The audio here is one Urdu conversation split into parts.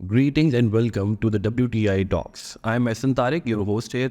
Greetings and welcome to the WTI Talks. I am Ehsan Tariq, your host here,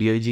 DIG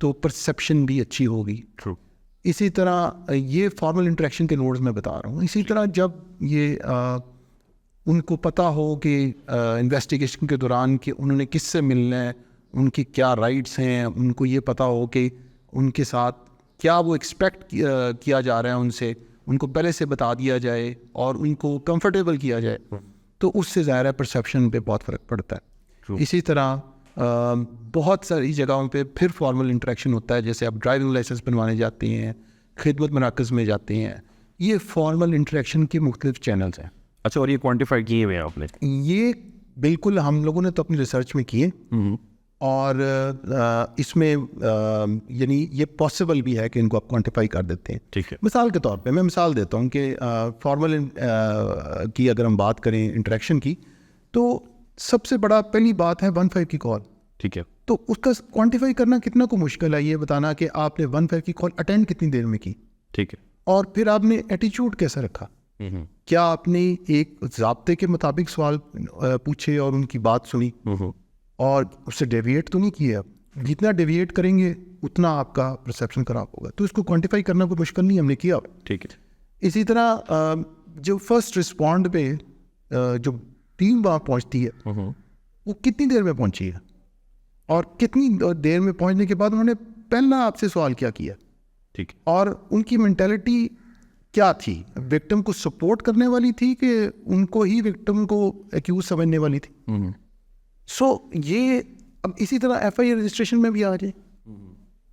تو perception بھی اچھی ہوگی. True. اسی طرح یہ فارمل انٹریکشن کے نوٹس میں بتا رہا ہوں. اسی طرح جب یہ ان کو پتہ ہو کہ انویسٹیگیشن کے دوران کہ انہوں نے کس سے ملنا ہے, ان کی کیا رائٹس ہیں, ان کو یہ پتہ ہو کہ ان کے ساتھ کیا وہ ایکسپیکٹ کیا جا رہا ہے ان سے, ان کو پہلے سے بتا دیا جائے اور ان کو کمفرٹیبل کیا جائے, تو اس سے ظاہر ہے پرسیپشن پہ بہت فرق پڑتا ہے. اسی طرح بہت ساری جگہوں پہ پھر فارمل انٹریکشن ہوتا ہے, جیسے آپ ڈرائیونگ لائسنس بنوانے جاتے ہیں, خدمت مراکز میں جاتے ہیں, یہ فارمل انٹریکشن کے مختلف چینلز ہیں. اچھا, اور یہ کوانٹیفائی کیے ہوئے ہیں آپ نے؟ یہ بالکل ہم لوگوں نے تو اپنی ریسرچ میں کیے, اور اس میں یعنی یہ پاسبل بھی ہے کہ ان کو آپ کوانٹیفائی کر دیتے ہیں. ٹھیک ہے. مثال کے طور پہ میں مثال دیتا ہوں کہ فارمل کی اگر ہم بات کریں انٹریکشن کی, تو سب سے بڑا پہلی بات ہے 15 کی کال. ٹھیک ہے. تو اس کا کوانٹیفائی کرنا کتنا کو مشکل ہے, یہ بتانا کہ آپ نے 15 کی کال اٹینڈ کتنی دیر میں کی. ٹھیک ہے. اور پھر آپ نے ایٹیچیوڈ کیسا رکھا, کیا آپ نے ایک ضابطے کے مطابق سوال پوچھے اور ان کی بات سنی, اور اس سے ڈیویٹ تو نہیں کیا. جتنا ڈیویٹ کریں گے اتنا آپ کا پرسیپشن خراب ہوگا. تو اس کو کوانٹیفائی کرنا کوئی مشکل نہیں, ہم نے کیا. ٹھیک ہے. اسی طرح جو فرسٹ رسپونڈ پہ جو ٹیم وہاں پہنچتی ہے وہ کتنی دیر میں پہنچی ہے, اور کتنی دیر میں پہنچنے کے بعد انہوں نے پہلا آپ سے سوال کیا کیا. ٹھیک ہے. اور ان کی مینٹیلٹی کیا تھی, وکٹم کو سپورٹ کرنے والی تھی کہ ان کو ہی وکٹم کو ایکیوز سمجھنے والی تھی. سو یہ اب اسی طرح ایف آئی آر رجسٹریشن میں بھی آ جائے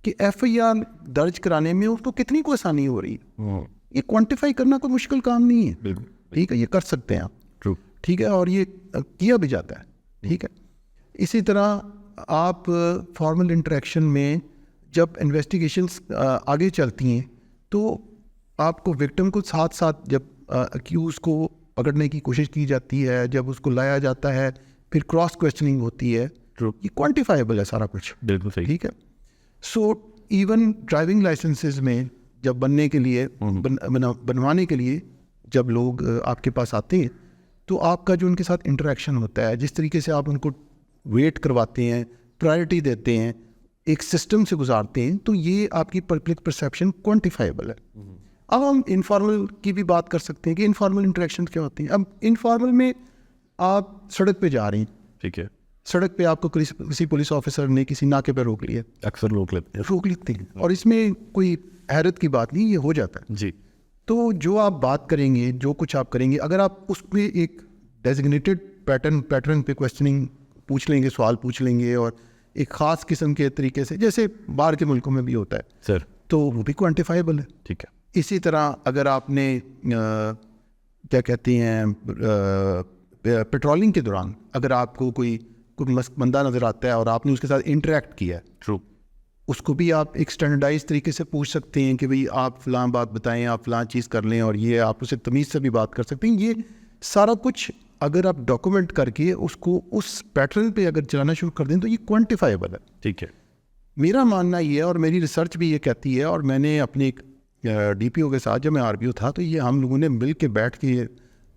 کہ ایف آئی آر درج کرانے میں اس کو کتنی کو آسانی ہو رہی ہے. یہ کوانٹیفائی کرنا کوئی مشکل کام نہیں ہے. ٹھیک ہے, یہ کر سکتے ہیں آپ. ٹھیک ہے, اور یہ کیا بھی جاتا ہے. ٹھیک ہے. اسی طرح آپ فارمل انٹریکشن میں جب انویسٹیگیشنس آگے چلتی ہیں تو آپ کو وکٹم کو ساتھ ساتھ جب اکیوز کو پکڑنے کی کوشش کی جاتی ہے, جب اس کو لایا جاتا ہے, پھر کراس کویسچننگ ہوتی ہے, یہ کوانٹیفائیبل ہے سارا کچھ. بالکل صحیح. ٹھیک ہے. سو ایون ڈرائیونگ لائسنسز میں جب بننے کے لیے بنوانے کے لیے جب لوگ آپ کے پاس آتے ہیں تو آپ کا جو ان کے ساتھ انٹریکشن ہوتا ہے, جس طریقے سے آپ ان کو ویٹ کرواتے ہیں, پرائرٹی دیتے ہیں, ایک سسٹم سے گزارتے ہیں, تو یہ آپ کی پبلک پرسیپشن کوانٹیفائیبل ہے. اب ہم انفارمل کی بھی بات کر سکتے ہیں کہ انفارمل انٹریکشن کیا ہوتے ہیں. اب انفارمل میں آپ سڑک پہ جا رہے ہیں. ٹھیک ہے. سڑک پہ آپ کو کسی پولیس آفیسر نے کسی ناکے پہ روک لیا, اکثر روک لیتے ہیں, اور اس میں کوئی حیرت کی بات نہیں, یہ ہو جاتا ہے. جی. تو جو آپ بات کریں گے, جو کچھ آپ کریں گے, اگر آپ اس پہ ایک ڈیزگنیٹڈ پیٹرن پہ کویسچننگ پوچھ لیں گے, سوال پوچھ لیں گے, اور ایک خاص قسم کے طریقے سے, جیسے باہر کے ملکوں میں بھی ہوتا ہے سر, تو وہ بھی کوانٹیفائیبل ہے. ٹھیک ہے. اسی طرح اگر آپ نے کیا کہتے ہیں پیٹرولنگ کے دوران اگر آپ کو کوئی بندہ نظر آتا ہے اور آپ نے اس کے ساتھ انٹریکٹ کیا ہے, ٹرو, اس کو بھی آپ ایک اسٹینڈرڈائز طریقے سے پوچھ سکتے ہیں کہ بھئی آپ فلاں بات بتائیں, آپ فلاں چیز کر لیں, اور یہ آپ اسے تمیز سے بھی بات کر سکتے ہیں. یہ سارا کچھ اگر آپ ڈاکومنٹ کر کے اس کو اس پیٹرن پہ اگر چلانا شروع کر دیں تو یہ کوانٹیفائیبل ہے. ٹھیک ہے. میرا ماننا یہ ہے, اور میری ریسرچ بھی یہ کہتی ہے, اور میں نے اپنے ایک ڈی پی او کے ساتھ جب میں آر پی او تھا تو یہ ہم لوگوں نے مل کے بیٹھ کے یہ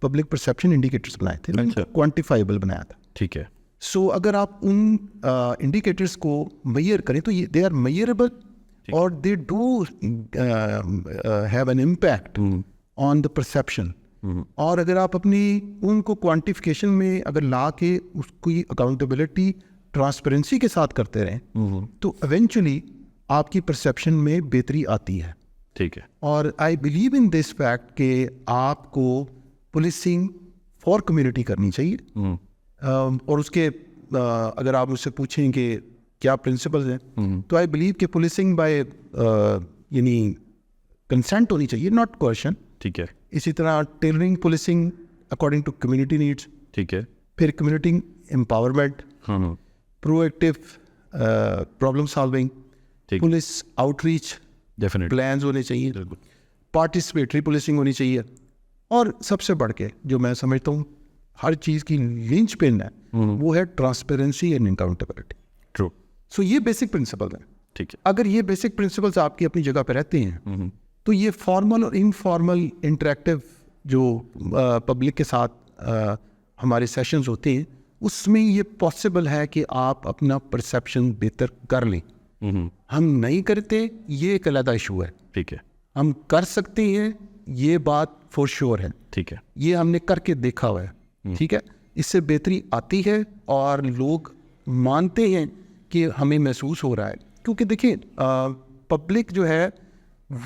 پبلک پرسیپشن انڈیکیٹرس بنائے تھے, کوانٹیفائیبل بنایا تھا. ٹھیک ہے. سو اگر آپ ان انڈیکیٹرس کو میئر کریں تو یہ دے آر میئربل, اور they do have an impact on the perception. اور اگر آپ اپنی ان کو کوانٹیفیکیشن میں اگر لا کے اس کی اکاؤنٹیبلٹی ٹرانسپیرنسی کے ساتھ کرتے رہیں تو ایونچولی آپ کی پرسیپشن میں بہتری آتی ہے. ٹھیک ہے. اور I believe in this fact کہ آپ کو پولیسنگ فار کمیونٹی کرنی چاہیے. اور اس کے اگر آپ مجھ سے پوچھیں کہ کیا پرنسپلز ہیں, تو آئی بلیو کہ پولیسنگ بائی یعنی کنسنٹ ہونی چاہیے, ناٹ کوئرشن. ٹھیک ہے. اسی طرح tailoring policing according to community needs. ٹھیک ہے. پھر community empowerment, proactive problem solving, police outreach plans ہونے چاہیے, پارٹیسپیٹری پولیسنگ ہونی چاہیے, اور سب سے بڑھ کے جو میں سمجھتا ہوں ہر چیز کی لینچ پن ہے وہ ہے ٹرانسپیرنسی اینڈ اکاؤنٹیبلٹی. ٹرو. سو یہ بیسک پرنسپل ہیں. ٹھیک ہے. اگر یہ بیسک پرنسپلس آپ کی اپنی جگہ پہ رہتے ہیں تو یہ فارمل اور انفارمل انٹریکٹیو جو پبلک کے ساتھ ہمارے سیشنز ہوتے ہیں اس میں یہ پاسبل ہے کہ آپ اپنا پرسیپشن بہتر کر لیں. ہم نہیں کرتے یہ ایک علیحدہ ایشو ہے. ٹھیک ہے. ہم کر سکتے ہیں یہ بات فور شیور ہے. ٹھیک ہے. یہ ہم نے کر کے دیکھا ہوا ہے. ٹھیک ہے. اس سے بہتری آتی ہے اور لوگ مانتے ہیں کہ ہمیں محسوس ہو رہا ہے. کیونکہ دیکھیں پبلک جو ہے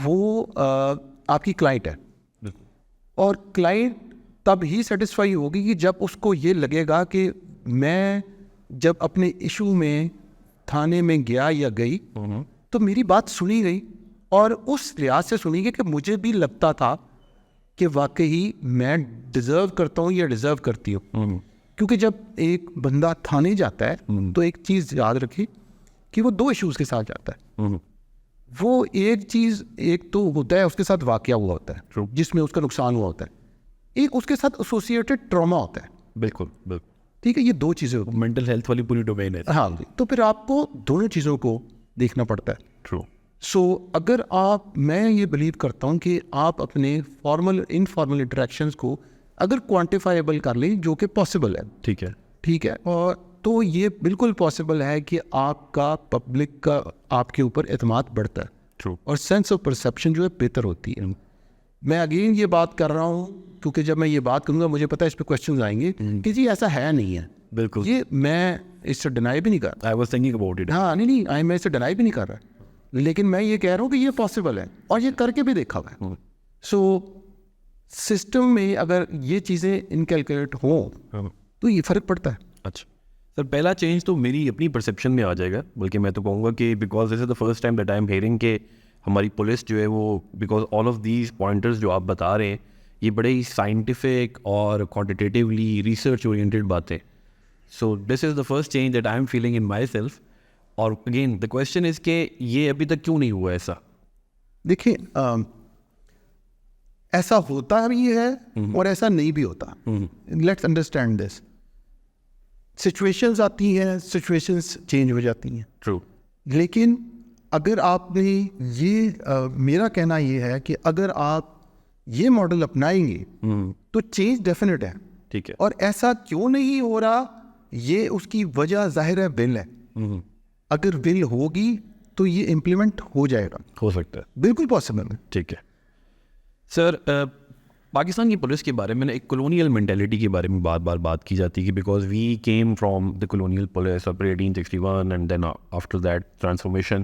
وہ آپ کی کلائنٹ ہے, اور کلائنٹ تب ہی سیٹسفائی ہوگی کہ جب اس کو یہ لگے گا کہ میں جب اپنے ایشو میں تھانے میں گیا یا گئی تو میری بات سنی گئی, اور اس لحاظ سے سنی گئی کہ مجھے بھی لگتا تھا کہ واقعی میں ڈیزرو کرتا ہوں یا ڈیزرو کرتی ہوں. کیونکہ جب ایک بندہ تھانے جاتا ہے تو ایک چیز یاد رکھیے کہ وہ 2 ایشوز کے ساتھ جاتا ہے. وہ ایک چیز ایک تو ہوتا ہے اس کے ساتھ واقعہ ہوا ہوتا ہے جس میں اس کا نقصان ہوا ہوتا ہے, ایک اس کے ساتھ ایسوسیٹڈ ٹراما ہوتا ہے. بالکل بالکل. ٹھیک ہے, یہ 2 چیزیں ہوتی ہیں. مینٹل ہیلتھ والی پوری ڈومین ہے. ہاں جی, تو پھر آپ کو دونوں چیزوں کو دیکھنا پڑتا ہے. ٹرو. سو اگر میں یہ بلیو کرتا ہوں کہ آپ اپنے فارمل انفارمل انٹریکشنز کو اگر کوانٹیفائیبل کر لیں, جو کہ پاسبل ہے. ٹھیک ہے. ٹھیک ہے, اور تو یہ بالکل پاسبل ہے کہ آپ کا پبلک کا آپ کے اوپر اعتماد بڑھتا ہے. ٹرو. اور سینس آف پرسیپشن جو ہے بہتر ہوتی ہے. میں اگین یہ بات کر رہا ہوں کیونکہ جب میں یہ بات کروں گا مجھے پتا ہے اس پہ کوشچنز آئیں گے کہ جی ایسا ہے نہیں ہے. بالکل. یہ میں اس سے ڈینائی بھی نہیں کر رہا. I was thinking about it. ہاں نہیں میں اس سے ڈینائی بھی نہیں کر رہا, لیکن میں یہ کہہ رہا ہوں کہ یہ پاسبل ہے اور یہ کر کے بھی دیکھا ہوا ہے. سو سسٹم میں اگر یہ چیزیں انکیلکولیٹ ہوں تو یہ فرق پڑتا ہے. اچھا سر, پہلا چینج تو میری اپنی پرسیپشن میں آ جائے گا, بلکہ میں تو کہوں گا کہ because this is the first time that I am hearing کہ ہماری پولیس جو ہے وہ because all of these pointers جو آپ بتا رہے ہیں یہ بڑے ہی سائنٹیفک اور کوانٹیٹیولی ریسرچ اورینٹیڈ باتیں. So this is the first change that I am feeling in myself. اور اگین دا کویشچن از کہ یہ ابھی تک کیوں نہیں ہوا ایسا؟ دیکھیں ایسا ہوتا بھی ہے اور ایسا نہیں بھی ہوتا. Let's understand this. سچویشنز آتی ہیں, سچویشنز چینج ہو جاتی ہیں. ٹرو. لیکن اگر آپ نے یہ میرا کہنا یہ ہے کہ اگر آپ یہ ماڈل اپنائیں گے تو چینج ڈیفینیٹ ہے. ٹھیک ہے. اور ایسا کیوں نہیں ہو رہا, یہ اس کی وجہ ظاہر ہے ول ہے. اگر ول ہوگی تو یہ امپلیمنٹ ہو جائے گا. ہو سکتا ہے. بالکل پاسبل ہے. ٹھیک ہے سر. پاکستان کی پولیس کے بارے میں ایک کولونیل مینٹیلٹی کے بارے میں بار بار بات کی جاتی ہے کہ because we came from the colonial police اور 1861 and then after that transformation.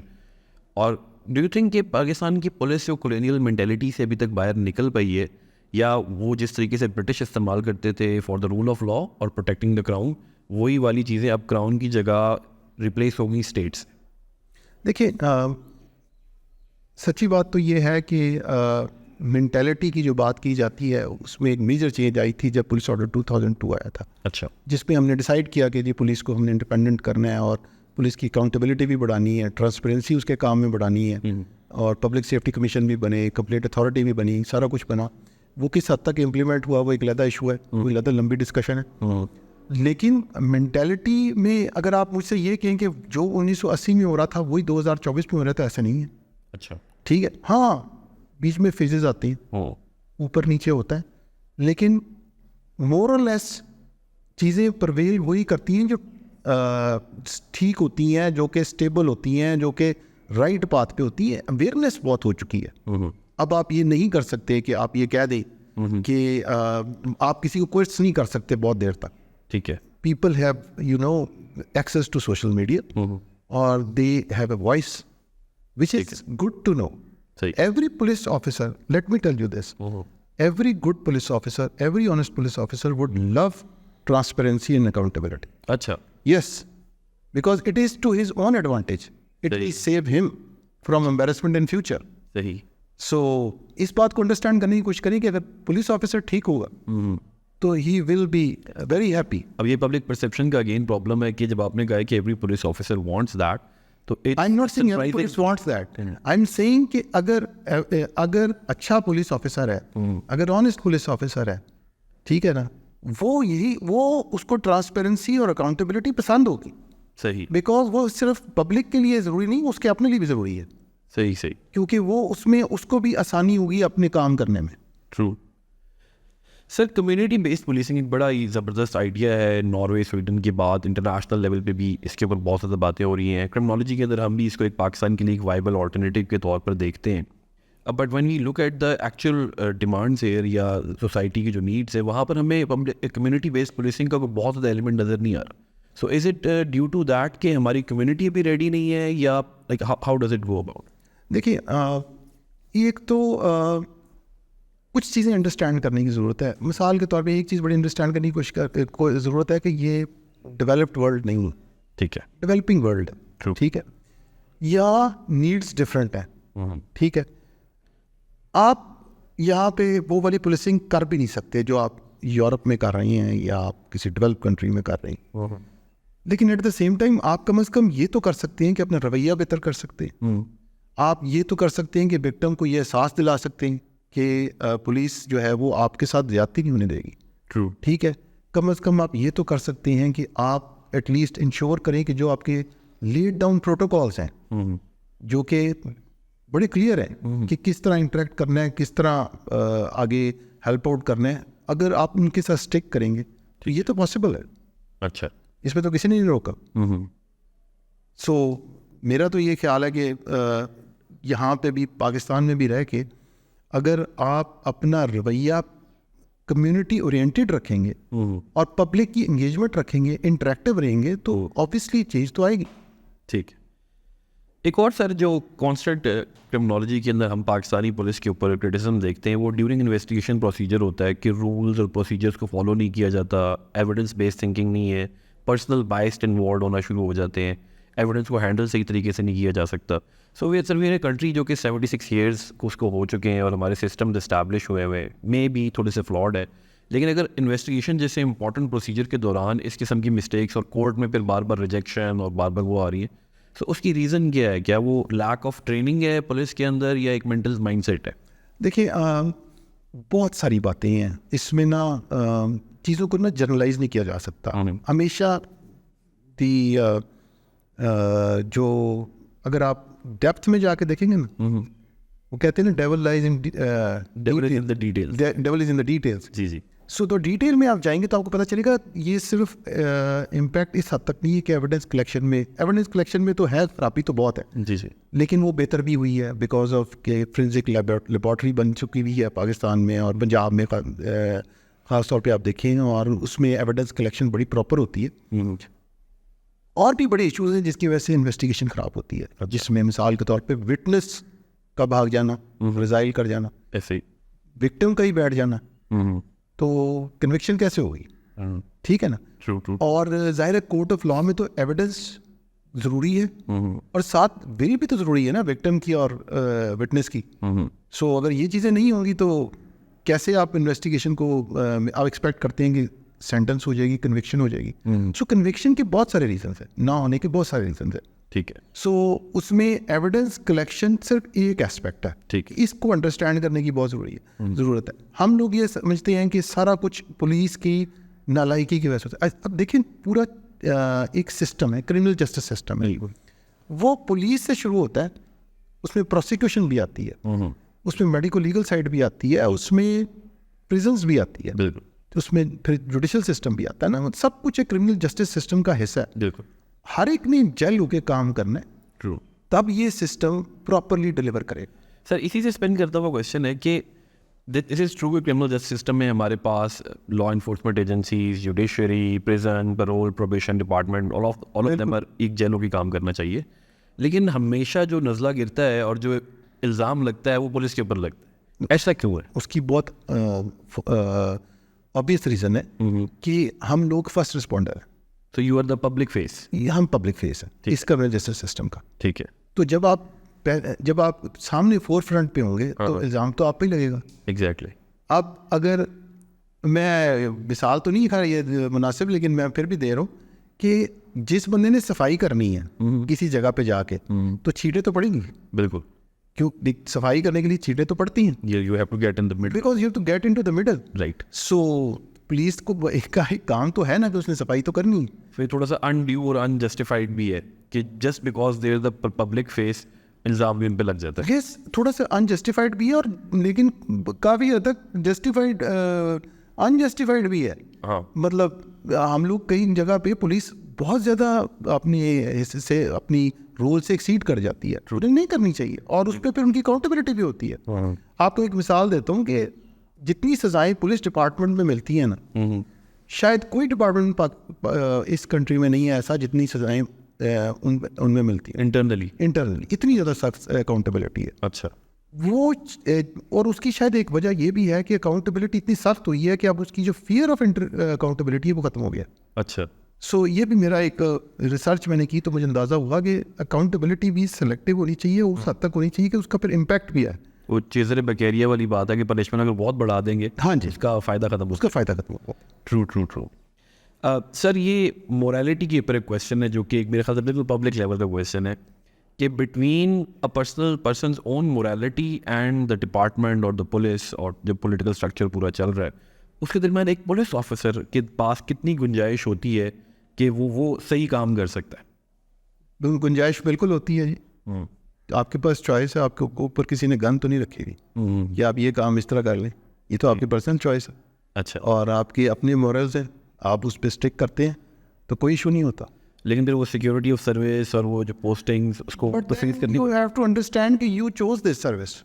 اور ڈو یو تھنک کہ پاکستان کی پولیس جو کولونیل مینٹیلٹی سے ابھی تک باہر نکل پائی ہے, یا وہ جس طریقے سے برٹش استعمال کرتے تھے for the rule of law اور پروٹیکٹنگ دا کراؤن, وہی والی چیزیں اب کراؤن کی جگہ ریپلیس ہو گئی اسٹیٹس؟ دیکھیں سچی بات تو یہ ہے کہ مینٹیلٹی کی جو بات کی جاتی ہے اس میں ایک میجر چینج آئی تھی جب پولیس آرڈر 2002 آیا تھا. اچھا. جس میں ہم نے ڈیسائیڈ کیا کہ جی پولیس کو ہم نے انڈیپینڈنٹ کرنا ہے اور پولیس کی اکاؤنٹیبلٹی بھی بڑھانی ہے, ٹرانسپیرنسی اس کے کام میں بڑھانی ہے, اور پبلک سیفٹی کمیشن بھی بنے, کمپلینٹ اتھارٹی بھی بنی, سارا کچھ بنا. وہ کس حد تک امپلیمنٹ ہوا وہ ایک علیحدہ ایشو ہے, وہ علیحدہ لمبی ڈسکشن ہے. لیکن مینٹیلٹی میں اگر آپ مجھ سے یہ کہیں کہ جو 1980 میں ہو رہا تھا وہی 2024 میں ہو رہا تھا, ایسا نہیں ہے. اچھا ٹھیک ہے. ہاں بیچ میں فیزز آتی ہیں, اوپر نیچے ہوتا ہے, لیکن مور اور لیس چیزیں پرویل وہی کرتی ہیں جو ٹھیک ہوتی ہیں, جو کہ اسٹیبل ہوتی ہیں, جو کہ رائٹ پاتھ پہ ہوتی ہیں. اویئرنیس بہت ہو چکی ہے. اب آپ یہ نہیں کر سکتے کہ آپ یہ کہہ دیں کہ آپ کسی کو کوئسچن نہیں کر سکتے بہت دیر تک. ٹھیک ہے. People have access to social media اور they have a voice which is good to know. Every police officer, let me tell you this, every good police officer, every honest police officer would love transparency and accountability. Acha. Yes, because it is to his own advantage. It will save him from embarrassment in future. صحیح. So اس بات کو انڈرسٹینڈ کرنے کی کوشش کریں کہ اگر پولیس آفیسر ٹھیک ہوگا تو ہی ول بی ویری ہیپی. اب یہ پبلک پرسیپشن کا اگین پرابلم ہے کہ جب آپ نے کہا کہ every police officer wants that, تو I'm not saying every police wants that. I'm saying کہ اگر اچھا پولیس آفیسر ہے, اگر آنیسٹ پولیس آفیسر ہے, ٹھیک ہے نا, وہ اس کو ٹرانسپیرنسی اور اکاؤنٹیبلٹی پسند ہوگی. صحیح. بیکاز وہ صرف پبلک کے لیے ضروری نہیں, اس کے اپنے لیے بھی ضروری ہے. صحیح. کیونکہ وہ اس میں اس کو بھی آسانی ہوگی اپنے کام کرنے میں. ٹرو. سر کمیونٹی بیسڈ پولیسنگ ایک بڑا ہی زبردست آئیڈیا ہے. ناروے سویڈن کے بعد انٹرنیشنل لیول پہ بھی اس کے اوپر بہت زیادہ باتیں ہو رہی ہیں. کرمنالوجی کے اندر ہم بھی اس کو ایک پاکستان کے لیے ایک وائبل آلٹرنیٹیو کے طور پر دیکھتے ہیں. But when we look at the actual demands ایئر یا سوسائٹی کی جو نیڈس ہے, وہاں پر ہمیں کمیونٹی بیسڈ پولیسنگ کا کوئی بہت زیادہ ایلیمنٹ نظر نہیں آ رہا. So is it due to that کہ ہماری کمیونٹی ابھی ریڈی نہیں ہے, یا like how does it go about? دیکھیے ایک تو کچھ چیزیں انڈرسٹینڈ کرنے کی ضرورت ہے. مثال کے طور پہ ایک چیز بڑی انڈرسٹینڈ کرنے کی کوشش ضرورت ہے کہ یہ ڈیولپڈ ورلڈ نہیں ہے, ٹھیک ہے, ڈیولپنگ ورلڈ ہے, ٹھیک ہے, یا نیڈس ڈفرینٹ ہیں, ٹھیک ہے. آپ یہاں پہ وہ والی پولیسنگ کر بھی نہیں سکتے جو آپ یورپ میں کر رہے ہیں یا آپ کسی ڈیولپ کنٹری میں کر رہے ہیں, لیکن ایٹ دا سیم ٹائم آپ کم از کم یہ تو کر سکتے ہیں کہ اپنا رویہ بہتر کر سکتے ہیں. آپ یہ تو کر سکتے ہیں کہ وکٹم کو یہ احساس دلا سکتے ہیں کہ پولیس جو ہے وہ آپ کے ساتھ زیادتی نہیں ہونے دے گی, ٹھیک ہے. کم از کم آپ یہ تو کر سکتے ہیں کہ آپ ایٹ لیسٹ انشور کریں کہ جو آپ کے لیڈ ڈاؤن پروٹوکالس ہیں جو کہ بڑے کلیئر ہیں کہ کس طرح انٹریکٹ کرنا ہے, کس طرح آگے ہیلپ آؤٹ کرنا ہے, اگر آپ ان کے ساتھ اسٹک کریں گے تو یہ تو پاسبل ہے. اچھا, اس میں تو کسی نے نہیں روکا. سو میرا تو یہ خیال ہے کہ یہاں پہ بھی پاکستان میں بھی رہ کے اگر آپ اپنا رویہ کمیونٹی اورینٹیڈ رکھیں گے اور پبلک کی انگیجمنٹ رکھیں گے, انٹریکٹیو رہیں گے, تو آبویسلی چیز تو آئے گی. ٹھیک ہے. ایک اور سر جو کانسٹنٹ کرمنالوجی کے اندر ہم پاکستانی پولیس کے اوپر کرٹیسزم دیکھتے ہیں وہ ڈیورنگ انویسٹیگیشن پروسیجر ہوتا ہے کہ رولز اور پروسیجرس کو فالو نہیں کیا جاتا, ایویڈنس بیسڈ تھنکنگ نہیں ہے, پرسنل بائسڈ انوالوڈ ہونا شروع ہو جاتے ہیں, ایویڈنس کو ہینڈل صحیح طریقے سے نہیں کیا جا سکتا. سو وی سر وی اے کنٹری جو کہ 76 ایئرس اس کو ہو چکے ہیں اور ہمارے سسٹم اسٹیبلش ہوئے ہوئے مے بھی تھوڑے سے فلاڈ ہے, لیکن اگر انویسٹیگیشن جیسے امپورٹنٹ پروسیجر کے دوران اس قسم کی مسٹیکس اور کورٹ میں پھر بار بار ریجیکشن اور بار بار وہ آ رہی ہے, سو اس کی ریزن کیا ہے؟ کیا وہ لیک آف ٹریننگ ہے پولیس کے اندر یا ایک مینٹل مائنڈ سیٹ ہے؟ دیکھیے بہت ساری باتیں ہیں اس میں نا, چیزوں کو نا جنرلائز نہیں کیا جا سکتا. ہمیشہ جو اگر آپ ڈیپتھ میں جا کے دیکھیں گے نا, وہ کہتے ہیں نا ڈیول لائز ان دا ڈیٹیلز. جی جی. سو تو ڈیٹیل میں آپ جائیں گے تو آپ کو پتہ چلے گا یہ صرف امپیکٹ اس حد تک نہیں ہے کہ ایویڈنس کلیکشن میں تو ہے خرابی تو بہت ہے, جی جی, لیکن وہ بہتر بھی ہوئی ہے بیکاز آف کہ فرینزک لیبارٹری بن چکی ہوئی ہے پاکستان میں اور پنجاب میں خاص طور پہ آپ دیکھیں, اور اس میں ایویڈنس کلیکشن بڑی پراپر ہوتی ہے. اور بھی بڑے ایشوز ہیں جس کی وجہ سے انویسٹیگیشن خراب ہوتی ہے, جس میں مثال کے طور پہ وٹنس کا بھاگ جانا, ریزائل کر جانا, ایسے وکٹم کا ہی بیٹھ جانا, تو کنوکشن کیسے ہوگی؟ ٹھیک ہے نا. اور ظاہر ہے کورٹ آف لاء میں تو ایویڈنس ضروری ہے اور ساتھ ویل بھی تو ضروری ہے نا وکٹم کی اور وٹنس کی. سو اگر یہ چیزیں نہیں ہوں گی تو کیسے آپ انویسٹیگیشن کو آپ ایکسپیکٹ کرتے ہیں کہ سینٹنس ہو جائے گی, کنوکشن ہو جائے گی. سو کنوکشن کے بہت سارے ریزنس ہیں, نہ ہونے کے بہت سارے ریزنس ہیں. ٹھیک ہے. سو اس میں ایویڈنس کلیکشن صرف ایک اسپیکٹ ہے. ٹھیک ہے. اس کو انڈرسٹینڈ کرنے کی بہت ضرورت ہے. ہم لوگ یہ سمجھتے ہیں کہ سارا کچھ پولیس کی نالائکی کی وجہ سے. اب دیکھیں پورا ایک سسٹم ہے, کرمنل جسٹس سسٹم ہے, وہ پولیس سے شروع ہوتا ہے, اس میں پروسیکیوشن بھی آتی ہے, اس میں میڈیکو لیگل سائڈ بھی آتی ہے, اس میں پریزنس بھی آتی ہے, بالکل, اس میں پھر جوڈیشل سسٹم بھی آتا ہے نا. سب کچھ ایک کرمنل جسٹس سسٹم کا حصہ ہے. بالکل, ہر ایک نے جیل ہو کے کام کرنا ہے. ٹرو. تب یہ سسٹم پراپرلی ڈلیور کرے. سر اسی سے اسپین کرتا ہوا کویشچن ہے کہ دس از ٹرو کہ کرمنل جسٹس سسٹم میں ہمارے پاس law enforcement agencies, judiciary, prison, parole, probation department, all of them ایک جیلوں کی کام کرنا چاہیے, لیکن ہمیشہ جو نزلہ گرتا ہے اور جو الزام لگتا ہے وہ پولیس کے اوپر لگتا ہے. ایسا کیوں ہے؟ اس کی بہت obvious ریزن ہے کہ ہم لوگ فرسٹ رسپونڈر ہیں. تو you are the public face. ہم پبلک فیس ہیں اس کرمنل جسٹس سسٹم کا. ٹھیک ہے. تو جب آپ سامنے فور فرنٹ پہ ہوں گے تو الزام تو آپ پہ ہی لگے گا. ایگزیکٹلی. اب اگر میں مثال تو نہیں خیر یہ مناسب, لیکن میں پھر بھی دے رہا ہوں کہ جس بندے نے صفائی کرنی ہے کسی جگہ پہ جا کے تو چھینٹیں تو پڑیں گی. بالکل. کیوں؟ صفائی کرنے کے لیے چھینٹیں تو پڑتی ہیں. You have to get in the middle. Because you have to get into the middle. Right. So police کو ایک کام تو ہے نا کہ اس نے صفائی تو کرنی ہے. پھر تھوڑا سا انڈیو اور انجسٹیفائڈ بھی ہے کہ just because there the public face الزام بھی ان پہ لگ جاتا ہے. یس, تھوڑا سا انجسٹیفائڈ بھی ہے اور لیکن کافی حد تک جسٹیفائڈ انجسٹیفائڈ بھی ہے. ہاں مطلب ہم لوگ کئی جگہ پہ پولیس بہت زیادہ اپنی حصے سے اپنی رول سے ایکسیڈ کر جاتی ہے, نہیں کرنی چاہیے, اور اس پہ پھر ان کی اکاؤنٹیبلٹی بھی ہوتی ہے. آپ کو ایک مثال دیتا ہوں کہ جتنی سزائیں پولیس ڈپارٹمنٹ میں ملتی ہیں نا, شاید کوئی ڈپارٹمنٹ اس کنٹری میں نہیں ہے ایسا جتنی سزائیں ان میں ملتی ہیں انٹرنلی اتنی زیادہ سخت اکاؤنٹیبلٹی ہے. اچھا وہ اور اس کی شاید ایک وجہ یہ بھی ہے کہ اکاؤنٹیبلٹی اتنی سخت ہوئی ہے کہ اب اس کی جو فیئر آف اکاؤنٹیبلٹی ہے وہ ختم ہو گیا. اچھا سو یہ بھی میرا ایک ریسرچ میں نے کی تو مجھے اندازہ ہوا کہ اکاؤنٹیبلٹی بھی سلیکٹیو ہونی چاہیے, اس حد تک ہونی چاہیے کہ اس کا پھر امپیکٹ بھی ہے. وہ چیزر بکیریا والی بات ہے کہ پنشمنٹ اگر بہت بڑھا دیں گے ہاں جی, اس کا فائدہ ختم اس کا فائدہ ختم ہو. ٹرو. سر یہ مورالٹی کے اوپر ایک کویشچن ہے جو کہ ایک میرے خیال سے بالکل پبلک لیول کا کویشچن ہے کہ between a person's own morality and the department اور دا پولیس اور جو پولیٹیکل اسٹرکچر پورا چل رہا ہے اس کے درمیان ایک پولیس آفیسر کے پاس کتنی گنجائش ہوتی ہے کہ وہ صحیح کام کر سکتا ہے؟ گنجائش بالکل ہوتی ہے جی. آپ کے پاس چوائس ہے, آپ کے اوپر کسی نے گن تو نہیں رکھی ہوئی کہ آپ یہ کام اس طرح کر لیں, یہ تو آپ کی پرسنل چوائس ہے. اچھا, اور آپ کی اپنے مورلز ہیں, آپ اس پہ اسٹک کرتے ہیں تو کوئی ایشو نہیں ہوتا. لیکن پھر وہ سیکورٹی آف سروس اور وہ جو پوسٹنگس اس کو تفویض کرنی. یو ہیو ٹو انڈرسٹینڈ کہ you choose this service,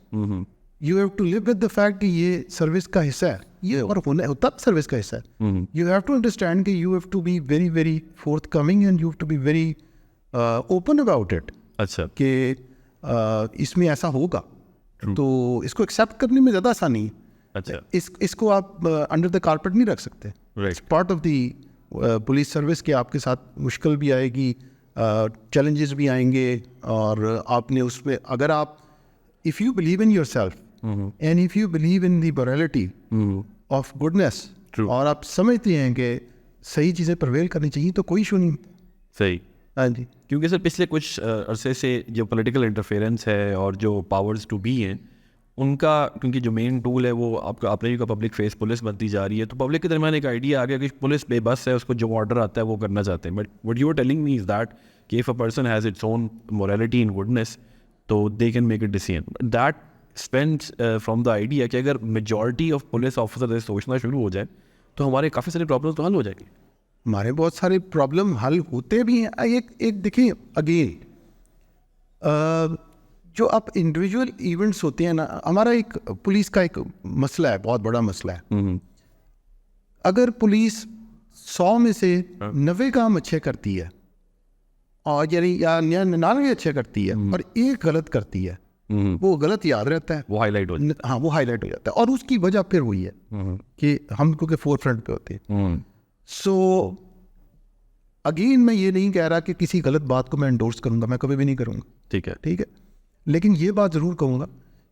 you have to live with the fact کہ یہ سروس کا حصہ ہے, یہ اور ہوتا سروس کا حصہ ہے. یو ہیو ٹو انڈرسٹینڈ کہ you have to be very very fourth coming and you have to be very open about it. اچھا کہ اس میں ایسا ہوگا تو اس کو ایکسیپٹ کرنے میں زیادہ آسان نہیں ہے. اچھا, اس کو آپ انڈر دا کارپیٹ نہیں رکھ سکتے. Part of the police service کے آپ کے ساتھ مشکل بھی آئے گی, چیلنجز بھی آئیں گے, اور آپ نے اس میں اگر آپ if you believe in your self and if you believe in the morality of goodness, اور آپ سمجھتے ہیں کہ صحیح چیزیں پرویل کرنی چاہیے تو کوئی ایشو نہیں. صحیح. ہاں جی, کیونکہ سر پچھلے کچھ عرصے سے جو پولیٹیکل انٹرفیئرنس ہے اور جو پاورز ٹو بی ہیں ان کا, کیونکہ جو مین ٹول ہے وہ آپ کا اپنے کا پبلک فیس پولیس بنتی جا رہی ہے, تو پبلک کے درمیان ایک آئیڈیا آ گیا کہ پولیس بے بس ہے, اس کو جو آرڈر آتا ہے وہ کرنا چاہتے ہیں. But what you are telling me is that کہ if a person has its own morality and goodness تو they can make a decision. That spends from the idea کہ اگر میجورٹی آف پولیس آفیسر سوچنا شروع ہو جائے تو ہمارے کافی سارے پرابلم تو حل ہو جائیں گے. ہمارے بہت سارے پرابلم حل ہوتے بھی ہیں. ایک دیکھیں اگین جو آپ انڈیویجول ایونٹس ہوتے ہیں نا, ہمارا ایک پولیس کا ایک مسئلہ ہے, بہت بڑا مسئلہ ہے. اگر پولیس 100 میں سے 90 کام اچھے کرتی ہے اور یعنی 99 اچھے کرتی ہے اور ایک غلط کرتی ہے, وہ غلط یاد رہتا ہے, وہ ہائی لائٹ ہو جائے. ہاں وہ ہائی لائٹ ہو جاتا ہے, اور اس کی وجہ پھر وہی ہے کہ ہم کیونکہ فور فرنٹ پہ ہوتے ہیں. سو اگین میں یہ نہیں کہہ رہا کہ کسی غلط بات کو میں انڈورس کروں گا, میں کبھی بھی نہیں کروں گا. ٹھیک ہے, لیکن یہ بات ضرور کہوں گا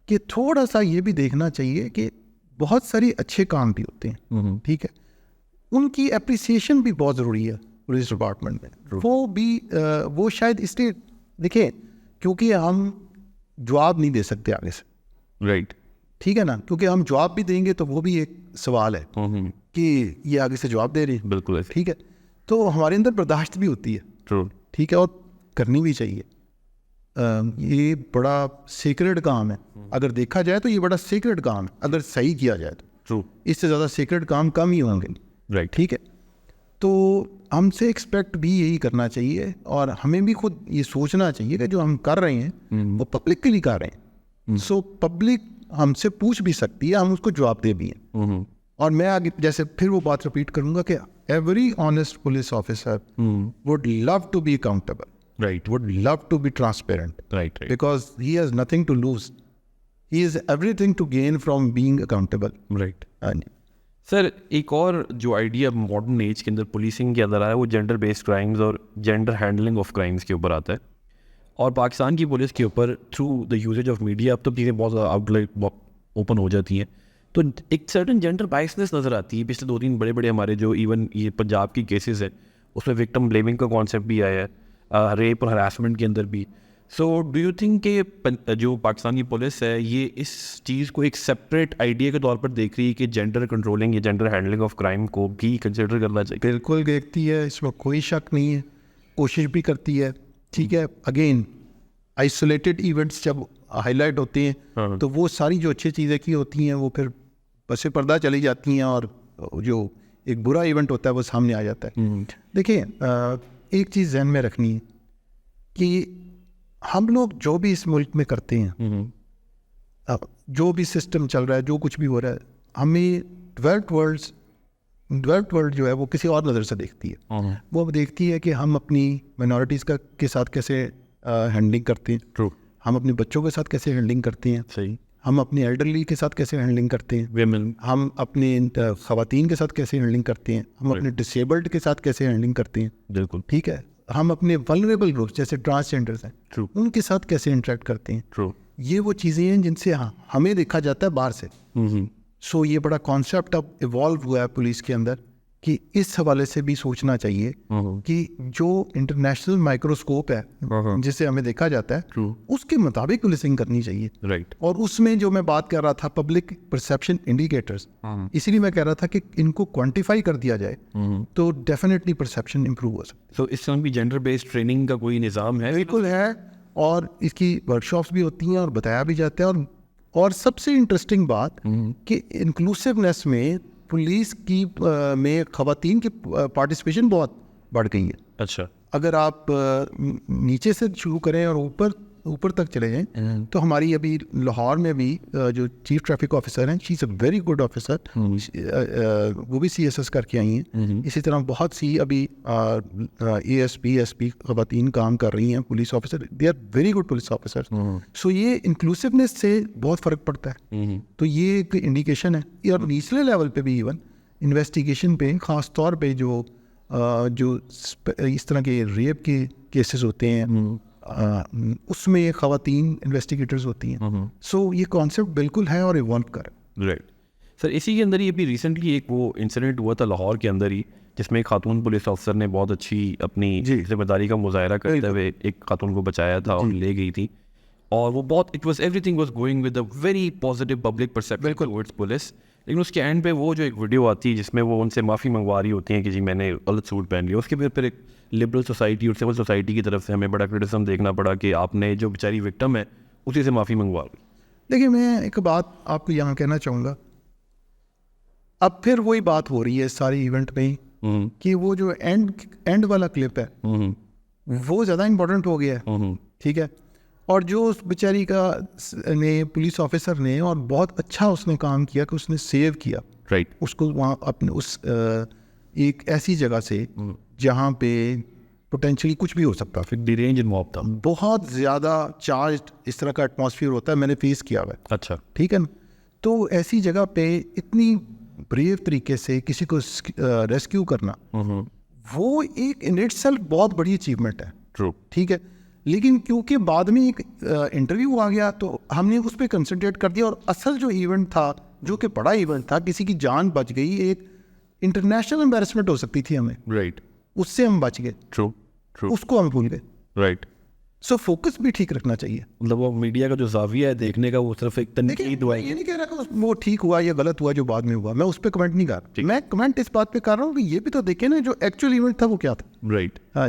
کہ تھوڑا سا یہ بھی دیکھنا چاہیے کہ بہت سارے اچھے کام بھی ہوتے ہیں, ٹھیک ہے, ان کی اپریسیشن بھی بہت ضروری ہے پولیس ڈپارٹمنٹ میں. وہ بھی وہ شاید اس لیے دیکھیں کیونکہ ہم جواب نہیں دے سکتے آگے سے, رائٹ, ٹھیک ہے نا, کیونکہ ہم جواب بھی دیں گے تو وہ بھی ایک سوال ہے کہ یہ آگے سے جواب دے رہے ہیں. بالکل ٹھیک ہے, تو ہمارے اندر برداشت بھی ہوتی ہے, ٹھیک ہے, اور کرنی بھی چاہیے. یہ بڑا سیکرٹ کام ہے, اگر دیکھا جائے تو یہ بڑا سیکرٹ کام ہے, اگر صحیح کیا جائے تو. اس سے زیادہ سیکرٹ کام کم ہی ہوں گے, رائٹ, ٹھیک ہے. تو ہم سے ایکسپیکٹ بھی یہی کرنا چاہیے, اور ہمیں بھی خود یہ سوچنا چاہیے کہ جو ہم کر رہے ہیں وہ پبلک کے لیے کر رہے ہیں. سو پبلک ہم سے پوچھ بھی سکتی ہے, ہم اس کو جواب دے بھی ہیں. اور میں آگے جیسے پھر وہ بات رپیٹ کروں گا کہ every honest police officer would love to be accountable, right, would love to be transparent, right, because he has nothing to lose, he has everything to gain from being accountable, right. سر ایک اور جو آئیڈیا ماڈرن ایج کے اندر پولیسنگ کے اندر آیا ہے وہ جینڈر بیسڈ کرائمز اور جینڈر ہینڈلنگ آف کرائمز کے اوپر آتا ہے, اور پاکستان کی پولیس کے اوپر through the usage of media اب تو چیزیں بہت زیادہ آؤٹ لائٹ اوپن ہو جاتی ہیں, تو ایک سرٹن جینڈر بائسنس نظر آتی ہے. پچھلے 2-3 بڑے ہمارے جو ایون یہ پنجاب کی کیسز ہیں اس میں وکٹم بلیمنگ کا کانسیپٹ بھی آیا ہے, ریپ اور ہراسمنٹ کے اندر بھی. سو ڈو یو تھنک کہ جو پاکستانی پولیس ہے یہ اس چیز کو ایک سپریٹ آئیڈیا کے طور پر دیکھ رہی ہے کہ جینڈر کنٹرولنگ یا جینڈر ہینڈلنگ آف کرائم کو بھی کنسیڈر کرنا چاہیے؟ بالکل دیکھتی ہے, اس میں کوئی شک نہیں ہے, کوشش بھی کرتی ہے, ٹھیک ہے. اگین آئسولیٹڈ ایونٹس جب ہائی لائٹ ہوتے ہیں تو وہ ساری جو اچھی چیزیں کی ہوتی ہیں وہ پھر پس پردہ چلی جاتی ہیں, اور جو ایک برا ایونٹ ہوتا ہے وہ سامنے آ جاتا ہے. دیکھیں ایک چیز ذہن میں رکھنی ہے کہ ہم لوگ جو بھی اس ملک میں کرتے ہیں, جو بھی سسٹم چل رہا ہے, جو کچھ بھی ہو رہا ہے, ہمیں ڈیولپڈ ورلڈ جو ہے وہ کسی اور نظر سے دیکھتی ہے. وہ دیکھتی ہے کہ ہم اپنی مائنورٹیز کے ساتھ کیسے ہینڈلنگ کرتے ہیں, ہم اپنے بچوں کے ساتھ کیسے ہینڈلنگ کرتے ہیں, صحیح, ہم اپنے ایلڈرلی کے ساتھ کیسے ہینڈلنگ کرتے ہیں, ویمن, ہم اپنے خواتین کے ساتھ کیسے ہینڈلنگ کرتے ہیں, ہم اپنے ڈسیبلڈ کے ساتھ کیسے ہینڈلنگ کرتے ہیں, بالکل ٹھیک ہے, ہم اپنے ولنریبل گروپس جیسے ٹرانسجینڈرز ہیں ان کے ساتھ کیسے انٹریکٹ کرتے ہیں. یہ وہ چیزیں ہیں جن سے ہمیں دیکھا جاتا ہے باہر سے. سو یہ بڑا کانسیپٹ اب ایوالو ہوا ہے پولیس کے اندر کہ اس حوالے سے بھی سوچنا چاہیے کہ جو انٹرنیشنل مائکروسکوپ ہے جسے ہمیں دیکھا جاتا ہے اس کے مطابق پولیسنگ کرنی چاہیے. رائٹ. اور اس میں جو میں بات کر رہا تھا پبلک پرسیپشن انڈیکیٹرز, اسی لیے میں کہہ رہا تھا کہ ان کو کوانٹیفائی کر دیا جائے تو ڈیفینیٹلی پرسیپشن امپروو ہو سکتا ہے. تو اس طرح بھی جینڈر بیسڈ ٹریننگ کا کوئی نظام ہے؟ بالکل ہے, اور اس کی ورک شاپس بھی ہوتی ہیں اور بتایا بھی جاتا ہے. اور سب سے انٹرسٹنگ بات کہ انکلوسیونیس میں پولیس کی میں خواتین کی پارٹیسپیشن بہت بڑھ گئی ہے. اچھا, اگر آپ نیچے سے شروع کریں اور اوپر تک چلے جائیں تو ہماری ابھی لاہور میں بھی جو چیف ٹریفک آفیسر ہیں, شی از اے ویری گڈ آفیسر, وہ بھی CSS کر کے آئی ہیں. اسی طرح بہت سی ابھی ASP SP خواتین کام کر رہی ہیں, police officer, they are very good police officer. So یہ انکلوسیونیس سے بہت فرق پڑتا ہے. تو یہ ایک انڈیکیشن ہے. اور نیچلے لیول پہ بھی ایون انویسٹیگیشن پہ خاص طور پہ جو اس طرح کے ریپ کے کیسز ہوتے ہیں اس میں خواتین انویسٹیگیٹرز ہوتی ہیں. سو یہ کانسیپٹ بالکل ہے اور ایوالو کر. Right sir. اسی کے اندر ہی ابھی ریسنٹلی ایک وہ انسیڈنٹ ہوا تھا لاہور کے اندر ہی, جس میں ایک خاتون پولیس آفیسر نے بہت اچھی اپنی ذمہ داری کا مظاہرہ کرتے ہوئے ایک خاتون کو بچایا تھا اور لے گئی تھی, اور وہ بہت it was every thing was going with a very positive public perception towards police. لیکن اس کے اینڈ پہ وہ جو ایک ویڈیو آتی ہے جس میں وہ ان سے معافی منگوا رہی ہوتی ہیں کہ جی میں نے غلط سوٹ پہن لیا, اس کے پھر ایک لبرل سوسائٹی اور سول سوسائٹی کی طرف سے ہمیں بڑا کرٹیسزم دیکھنا پڑا کہ آپ نے جو بیچاری وکٹم ہے اسی سے معافی منگوا لی. دیکھیے میں ایک بات آپ کو یہاں کہنا چاہوں گا, اب پھر وہی بات ہو رہی ہے ساری ایونٹ میں کہ وہ جو اینڈ والا کلپ ہے وہ زیادہ امپورٹنٹ ہو گیا ہے, ٹھیک ہے. اور جو اس بیچاری کا نے پولیس آفیسر نے, اور بہت اچھا اس نے کام کیا کہ اس نے سیو کیا رائٹ اس کو وہاں اپنے اس ایک ایسی جگہ سے جہاں پہ پوٹینشلی کچھ بھی ہو سکتا ہے, ڈی رینج انوالو تھا, بہت زیادہ چارجڈ اس طرح کا ایٹماسفیئر ہوتا ہے, میں نے فیس کیا ہوا ہے. اچھا, ٹھیک ہے نا. تو ایسی جگہ پہ اتنی بریو طریقے سے کسی کو ریسکیو کرنا وہ ایک ان اٹ سیلف بہت بڑی اچیومنٹ ہے. ٹرو, ٹھیک ہے. لیکن کیونکہ بعد میں ایک انٹرویو آ گیا تو ہم نے اس پہ کنسنٹریٹ کر دیا, اور اصل جو ایونٹ تھا جو کہ بڑا ایونٹ تھا, کسی کی جان بچ گئی, ایک انٹرنیشنل امبیرسمنٹ ہو سکتی تھی ہمیں, رائٹ, اس سے ہم بچ گئے. ٹرو ٹرو, اس کو ہم بھول گئے. رائٹ. سو فوکس بھی ٹھیک رکھنا چاہیے. مطلب وہ میڈیا کا جو زاویہ ہے دیکھنے کا وہ صرف ایک تنقید ہوا ہے. یہ نہیں کہہ رہا کہ وہ ٹھیک ہوا یا غلط ہوا جو بعد میں ہوا, میں اس پہ کمنٹ نہیں کر رہا. میں کمنٹ اس بات پہ کر رہا ہوں کہ یہ بھی تو دیکھیں نا جو ایکچوئل ایونٹ تھا وہ کیا تھا. رائٹ. ہاں,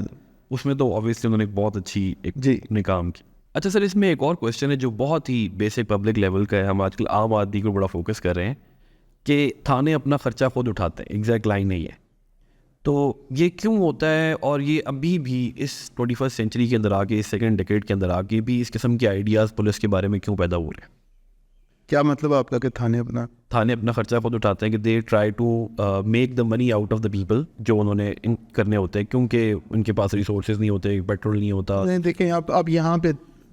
اس میں تو آبویسلی انہوں نے ایک بہت اچھی اپنے کام کی. اچھا سر, اس میں ایک اور کویشچن ہے جو بہت ہی بیسک پبلک لیول کا ہے, ہم آج کل عام آدمی کو بڑا فوکس کر رہے ہیں کہ تھانے اپنا خرچہ خود اٹھاتے ہیں, ایگزیکٹ لائن نہیں ہے, تو یہ کیوں ہوتا ہے؟ اور یہ ابھی بھی اس 21st سینچری کے اندر آ کے, اس سیکنڈ ڈیکیڈ کے اندر آ کے بھی اس قسم کے آئیڈیاز پولیس کے بارے میں کیوں پیدا ہو رہے ہیں؟ کیا مطلب آپ کا کہ تھانے اپنا خرچہ خود اٹھاتے ہیں کہ they try to make the money out of the people جو انہوں نے کرنے ہوتے ہیں, کیونکہ ان کے پاس ریسورسز نہیں ہوتے, پیٹرول نہیں ہوتا. دیکھیں اب یہاں پہ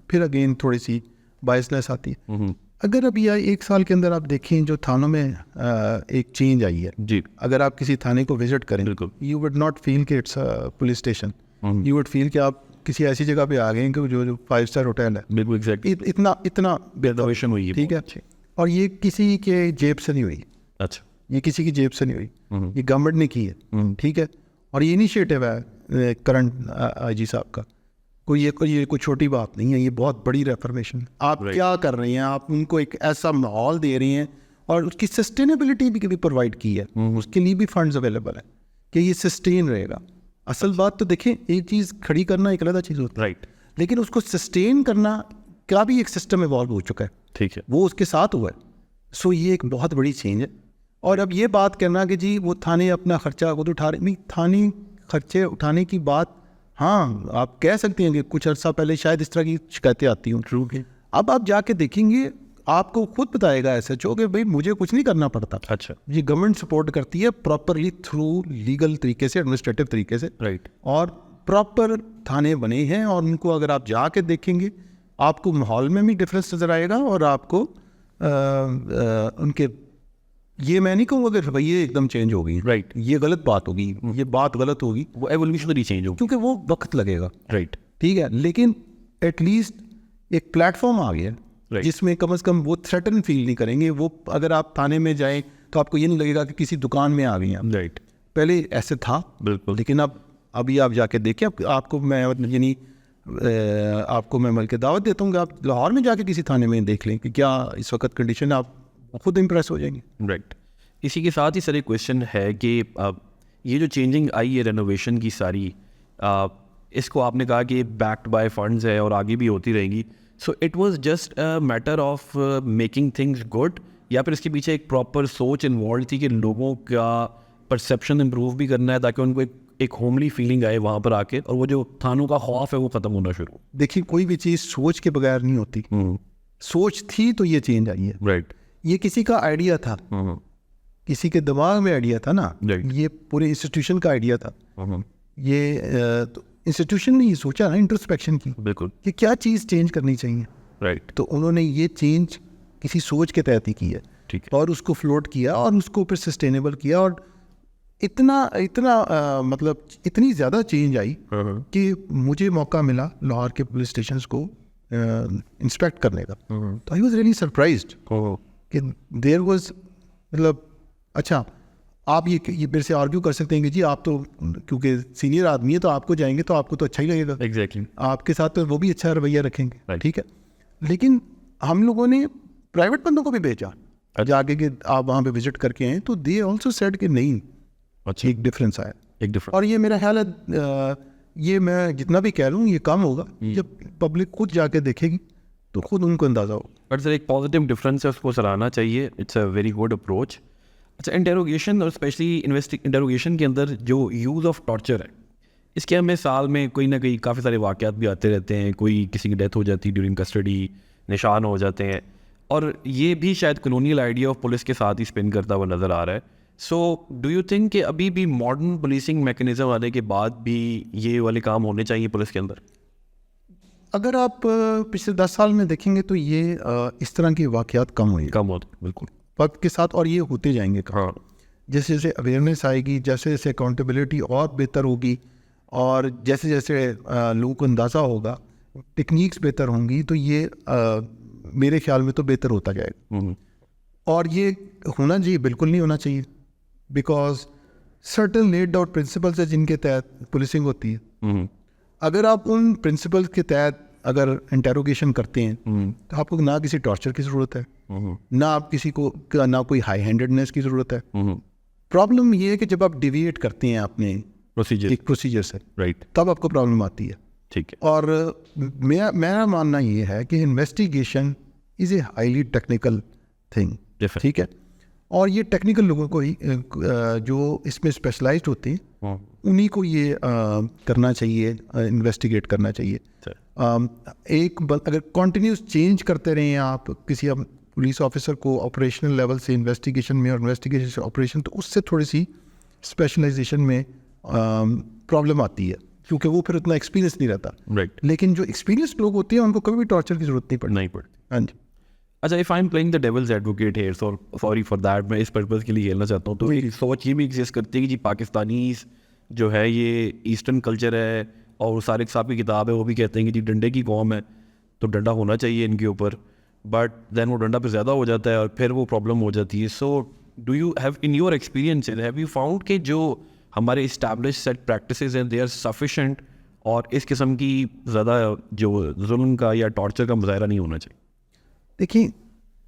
پھر اگین تھوڑی سی بائسنس آتی ہے. اگر اب یہ 1 سال کے اندر آپ دیکھیں جو تھانوں میں ایک چینج آئی ہے, جی, اگر آپ کسی تھانے کو وزٹ کریں, یو وڈ ناٹ فیل کہ it's police station, you would feel کہ آپ کسی ایسی جگہ پہ آ گئے ہیں کہ جو 5 اسٹار ہوٹل ہے. بالکل ایگزیکٹلی, اتنا ریزرویشن ہوئی ہے. ٹھیک ہے. اور یہ کسی کے جیب سے نہیں ہوئی. اچھا, یہ کسی کی جیب سے نہیں ہوئی, یہ گورنمنٹ نے کی ہے. ٹھیک ہے. اور یہ انیشیٹو ہے کرنٹ آئی جی صاحب کا, یہ کوئی چھوٹی بات نہیں ہے, یہ بہت بڑی ریفرمیشن. آپ کیا کر رہے ہیں, آپ ان کو ایک ایسا ماحول دے رہے ہیں اور اس کی سسٹینیبلٹی بھی پرووائڈ کی ہے, اس کے لیے بھی فنڈز اویلیبل ہیں کہ یہ سسٹین رہے گا. اصل بات تو دیکھیں, ایک چیز کھڑی کرنا ایک علیحدہ چیز ہوتی ہے, رائٹ, لیکن اس کو سسٹین کرنا کا بھی ایک سسٹم ایوالو ہو چکا ہے. ٹھیک ہے, وہ اس کے ساتھ ہوا ہے. سو یہ ایک بہت بڑی چینج ہے. اور اب یہ بات کرنا کہ جی وہ تھانے اپنا خرچہ خود اٹھا رہے، نہیں، تھانے خرچے اٹھانے کی بات ہاں آپ کہہ سکتے ہیں کہ کچھ عرصہ پہلے شاید اس طرح کی شکایتیں آتی ہوں. اب آپ جا کے دیکھیں گے آپ کو خود بتائے گا ایس ایچ او کہ بھائی مجھے کچھ نہیں کرنا پڑتا. اچھا یہ گورنمنٹ سپورٹ کرتی ہے پراپرلی تھرو لیگل طریقے سے، ایڈمنسٹریٹو طریقے سے، رائٹ. اور پراپر تھانے بنے ہیں، اور ان کو اگر آپ جا کے دیکھیں گے آپ کو ماحول میں بھی ڈفرینس نظر آئے گا، اور آپ کو ان کے، یہ میں نہیں کہوں گا کہ رویے ایک دم چینج ہو گئی، رائٹ. یہ غلط بات ہوگی، یہ بات غلط ہوگی، وہ ایولیوشنری چینج ہوگی. کیونکہ وہ وقت لگے گا. رائٹ. ٹھیک ہے، لیکن ایٹ لیسٹ ایک پلیٹ فارم آ گیا Right. جس میں کم از کم وہ تھریٹن فیل نہیں کریں گے. وہ اگر آپ تھانے میں جائیں تو آپ کو یہ نہیں لگے گا کہ کسی دکان میں آ گئی ہیں. رائٹ. پہلے ایسے تھا بالکل. لیکن ابھی آپ جا کے دیکھیں. آپ کو میں یعنی آپ کو میں مل کے دعوت دیتا ہوں کہ آپ لاہور میں جا کے کسی تھانے میں دیکھ لیں کہ کیا اس وقت کنڈیشن، آپ خود امپریس ہو جائیں گے. رائٹ. اسی کے ساتھ ہی سر ایک کویشچن ہے کہ یہ جو چینجنگ آئی ہے رینوویشن کی ساری، اس کو آپ نے کہا کہ بیکڈ بائی فنڈز ہے اور آگے بھی ہوتی رہیں گی. So it was just a matter of making things good, یا پھر اس کے پیچھے ایک پراپر سوچ انوالو تھی کہ لوگوں کا پرسیپشن امپروو بھی کرنا ہے تاکہ ان کو ایک ہوملی فیلنگ آئے وہاں پر آ کے، اور وہ جو تھانوں کا خوف ہے وہ ختم ہونا شروع. دیکھیے کوئی بھی چیز سوچ کے بغیر نہیں ہوتی. سوچ تھی تو یہ چینج آئی ہے. رائٹ. یہ کسی کا آئیڈیا تھا، کسی کے دماغ میں آئیڈیا تھا نا. یہ پورے انسٹیٹیوشن کا آئیڈیا تھا. یہ انسٹیٹیوشن نے یہ سوچا نا انٹرسپیکشن کی، بالکل، کہ کیا چیز چینج کرنی چاہیے. رائٹ. تو انہوں نے یہ چینج کسی سوچ کے تحت ہی کی ہے، ٹھیک ہے، اور اس کو فلوٹ کیا اور اس کو پھر سسٹینیبل کیا، اور اتنا مطلب اتنی زیادہ چینج آئی کہ مجھے موقع ملا لاہور کے پولیس اسٹیشنس کو انسپیکٹ کرنے کا. تو آئی واز ریئلی سرپرائزڈ کہ دیر واز، مطلب اچھا آپ یہ میرے سے آرگیو کر سکتے ہیں کہ جی آپ تو کیونکہ سینئر آدمی ہے تو آپ کو جائیں گے تو آپ کو تو اچھا ہی لگے گا، ایگزیکٹلی آپ کے ساتھ تو وہ بھی اچھا رویہ رکھیں گے. Right. ٹھیک ہے، لیکن ہم لوگوں نے پرائیویٹ بندوں کو بھی بھیجا جا کے کہ آپ وہاں پہ وزٹ کر کے آئیں، تو دے آلسو سیڈ کہ نہیں، اچھا ایک ڈفرینس آیا. ایک ڈفرنٹ. اور یہ میرا خیال ہے یہ میں جتنا بھی کہہ لوں یہ کام ہوگا جب پبلک خود جا کے دیکھے گی تو خود ان کو اندازہ ہوگا. بٹ سر ایک پازیٹیو ڈفرینس ہے، اس کو سراہنا چاہیے. It's a very good approach. اچھا، انٹروگیشن اور اسپیشلی انٹروگیشن کے اندر جو یوز آف ٹارچر ہے، اس کے ہمیں سال میں کوئی نہ کوئی کافی سارے واقعات بھی آتے رہتے ہیں. کوئی کسی کی ڈیتھ ہو جاتی ہے ڈیورنگ کسٹڈی، نشان ہو جاتے ہیں، اور یہ بھی شاید کلونیل آئیڈیا آف پولیس کے ساتھ ہی اسپن کرتا ہوا نظر آ رہا ہے. سو ڈو یو تھنک کہ ابھی بھی ماڈرن پولیسنگ میکینزم آنے کے بعد بھی یہ والے کام ہونے چاہیے پولیس کے اندر؟ اگر آپ پچھلے 10 سال میں دیکھیں گے تو یہ اس طرح کے واقعات کم ہوئے، کم ہوتے بالکل وقت کے ساتھ، اور یہ ہوتے جائیں گے. ہاں، جیسے جیسے اویئرنیس آئے گی، جیسے جیسے اکاؤنٹیبلٹی اور بہتر ہوگی، اور جیسے جیسے لوگوں کو اندازہ ہوگا، ٹیکنیکس بہتر ہوں گی، تو یہ میرے خیال میں تو بہتر ہوتا جائے گا. اور یہ ہونا چاہیے، بالکل نہیں ہونا چاہیے، because certain laid out principles ہیں جن کے تحت پولیسنگ ہوتی ہے. اگر آپ ان پرنسپلس کے تحت اگر انٹروگیشن کرتے ہیں تو آپ کو نہ کسی ٹارچر کی ضرورت ہے، نہ آپ کسی کو، نہ کوئی ہائی ہینڈیڈنیس کی ضرورت ہے. پرابلم یہ ہے کہ جب آپ ڈیویٹ کرتے ہیں اپنے ایک پروسیجر سے، رائٹ، تب آپ کو پرابلم آتی ہے. ٹھیک ہے. اور میرا ماننا یہ ہے کہ investigation is a highly technical thing. ٹھیک ہے، اور یہ ٹیکنیکل لوگوں کو ہی جو اس میں اسپیشلائزڈ ہوتے ہیں انہیں کو یہ کرنا چاہیے، انویسٹیگیٹ کرنا چاہیے. ایک اگر کنٹینیوس چینج کرتے رہیں آپ کسی پولیس آفیسر کو آپریشنل لیول سے انویسٹیگیشن میں، اور انویسٹیگیشن سے آپریشن، تو اس سے تھوڑی سی اسپیشلائزیشن میں پرابلم آتی ہے کیونکہ وہ پھر اتنا ایکسپیرینس نہیں رہتا. رائٹ. لیکن جو ایکسپیرینس لوگ ہوتے ہیں ان کو کبھی بھی ٹارچر کی ضرورت نہیں پڑتی. ہاں جی. اچھا، if I am playing the devil's advocate here, sorry for that, میں اس پرپز کے لیے کھیلنا چاہتا ہوں. تو ایک سوچ یہ بھی ایگزسٹ کرتی ہے کہ جی پاکستانیز جو ہے یہ ایسٹرن کلچر ہے، اور سارق صاحب کی کتاب ہے وہ بھی کہتے ہیں کہ جی ڈنڈے کی قوم ہے تو ڈنڈا ہونا چاہیے ان کے اوپر، بٹ دین وہ ڈنڈا پہ زیادہ ہو جاتا ہے اور پھر وہ پرابلم ہو جاتی ہے. So do you have in your experience have you found کہ جو ہمارے اسٹیبلش سیٹ پریکٹسز ہیں دے آر سفیشینٹ، اور اس قسم کی زیادہ جو ظلم کا یا ٹارچر کا مظاہرہ نہیں ہونا چاہیے؟ دیکھیں،